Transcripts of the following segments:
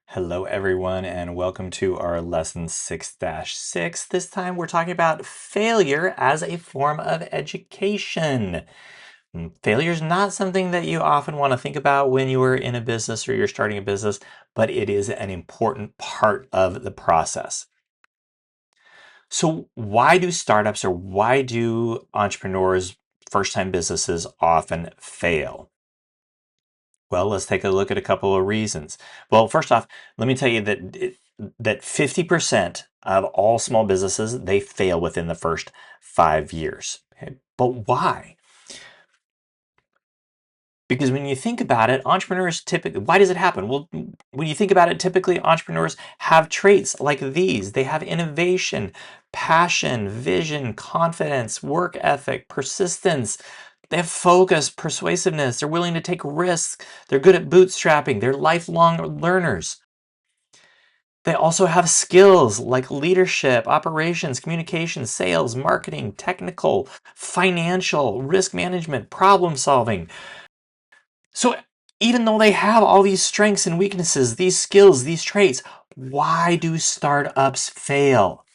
Hello, everyone, and welcome to our lesson 6-6. This time we're talking about failure as a form of education. Failure is not something that you often want to think about when you are in a business or you're starting a business, but it is an important part of the process. So, why do startups or why do entrepreneurs, first-time businesses often fail? Well, let's take a look at a couple of reasons. Well, first off, let me tell you that 50% of all small businesses, they fail within the first 5 years. Okay? But why? Because when you think about it, entrepreneurs typically, why does it happen? Well, when you think about it, typically entrepreneurs have traits like these. They have innovation, passion, vision, confidence, work ethic, persistence. They have focus, persuasiveness. They're willing to take risks. They're good at bootstrapping. They're lifelong learners. They also have skills like leadership, operations, communication, sales, marketing, technical, financial, risk management, problem solving. So even though they have all these strengths and weaknesses, these skills, these traits, why do startups fail?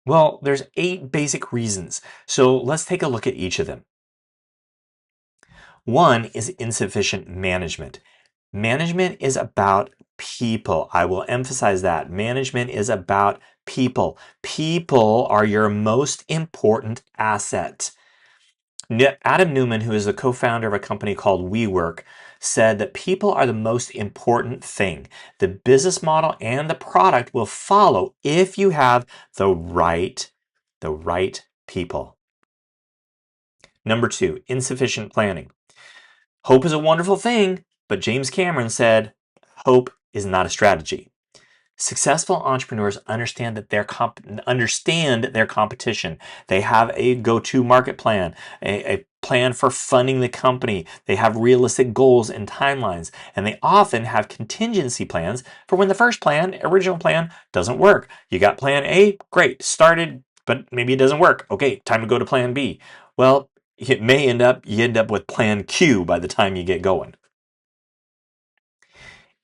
Well, there's 8 basic reasons. So let's take a look at each of them. One is insufficient management. Management is about people. I will emphasize that. Management is about people. People are your most important asset. Adam Newman, who is the co-founder of a company called WeWork, said that people are the most important thing. The business model and the product will follow if you have the right people. Number 2, insufficient planning. Hope is a wonderful thing, but James Cameron said, hope is not a strategy. Successful entrepreneurs understand their competition. They have a go-to market plan, a plan for funding the company. They have realistic goals and timelines, and they often have contingency plans for when the original plan, doesn't work. You got plan A, great, started, but maybe it doesn't work. Okay, time to go to plan B. Well, you end up with plan Q by the time you get going.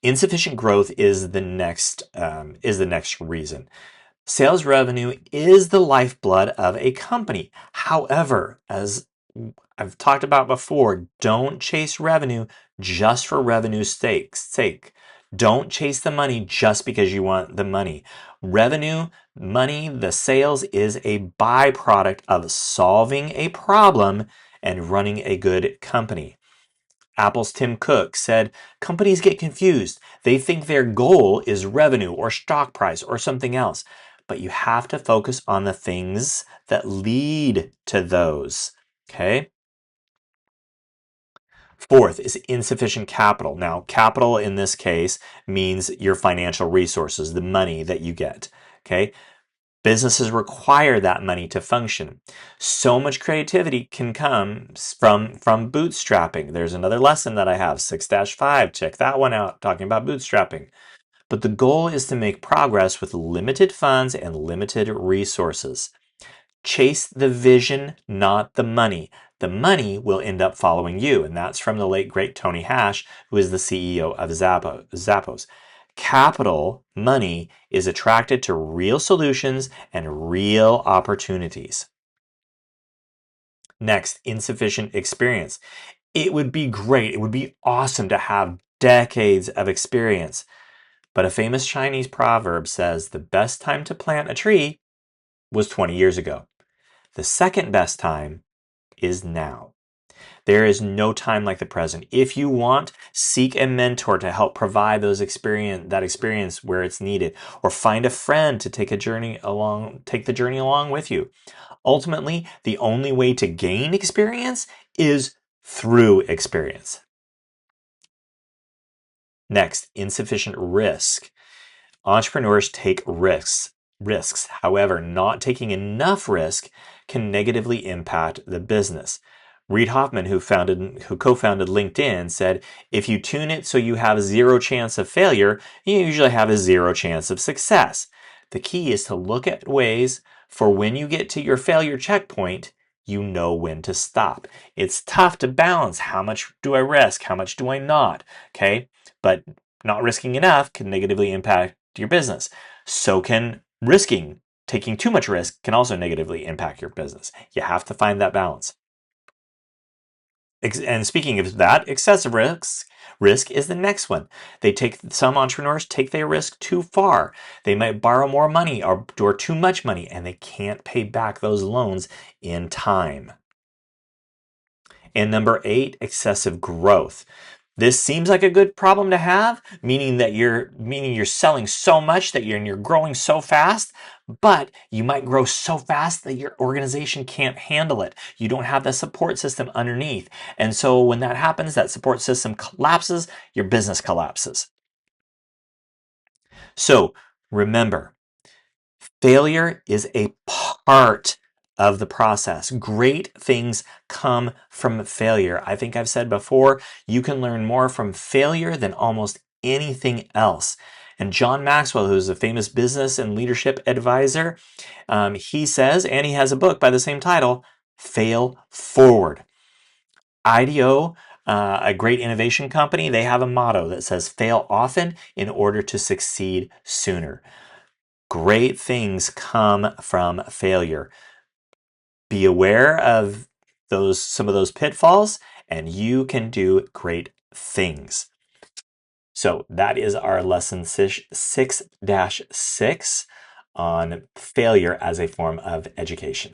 Insufficient growth is the next reason. Sales revenue is the lifeblood of a company. However, as I've talked about before, don't chase revenue just for revenue's sake. Don't chase the money just because you want the money. Revenue, money, the sales is a byproduct of solving a problem and running a good company. Apple's Tim Cook said, companies get confused. They think their goal is revenue or stock price or something else. But you have to focus on the things that lead to those. Okay? Fourth is insufficient capital. Now, capital in this case means your financial resources, the money that you get. Okay? Businesses require that money to function. So much creativity can come from bootstrapping. There's another lesson that I have, 6-5. Check that one out, talking about bootstrapping. But the goal is to make progress with limited funds and limited resources. Chase the vision, not the money. The money will end up following you. And that's from the late, great Tony Hash, who is the CEO of Zappos. Capital, money, is attracted to real solutions and real opportunities. Next, insufficient experience. It would be great, it would be awesome to have decades of experience. But a famous Chinese proverb says the best time to plant a tree was 20 years ago. The second best time is now. There is no time like the present. If you want, seek a mentor to help provide that experience where it's needed, or find a friend to take the journey along with you. Ultimately, the only way to gain experience is through experience. Next, insufficient risk. Entrepreneurs take risks. However, not taking enough risk can negatively impact the business. Reid Hoffman, who co-founded LinkedIn, said, if you tune it so you have 0 chance of failure, you usually have a 0 chance of success. The key is to look at ways for when you get to your failure checkpoint, you know when to stop. It's tough to balance. How much do I risk? How much do I not? Okay. But not risking enough can negatively impact your business. So can risking. Taking too much risk can also negatively impact your business. You have to find that balance. And speaking of that, excessive risk is the next one. Some entrepreneurs take their risk too far. They might borrow more money or too much money, and they can't pay back those loans in time. And number 8, excessive growth. This seems like a good problem to have, meaning you're selling so much that you're growing so fast, but you might grow so fast that your organization can't handle it. You don't have the support system underneath. And so when that happens, that support system collapses, your business collapses. So remember, failure is a part of the process. Great things come from failure. I think I've said before, you can learn more from failure than almost anything else. And John Maxwell, who's a famous business and leadership advisor, he says, and he has a book by the same title, Fail Forward. IDEO, a great innovation company, they have a motto that says, fail often in order to succeed sooner. Great things come from failure. Be aware of some of those pitfalls, and you can do great things. So that is our lesson 6-6 on failure as a form of education.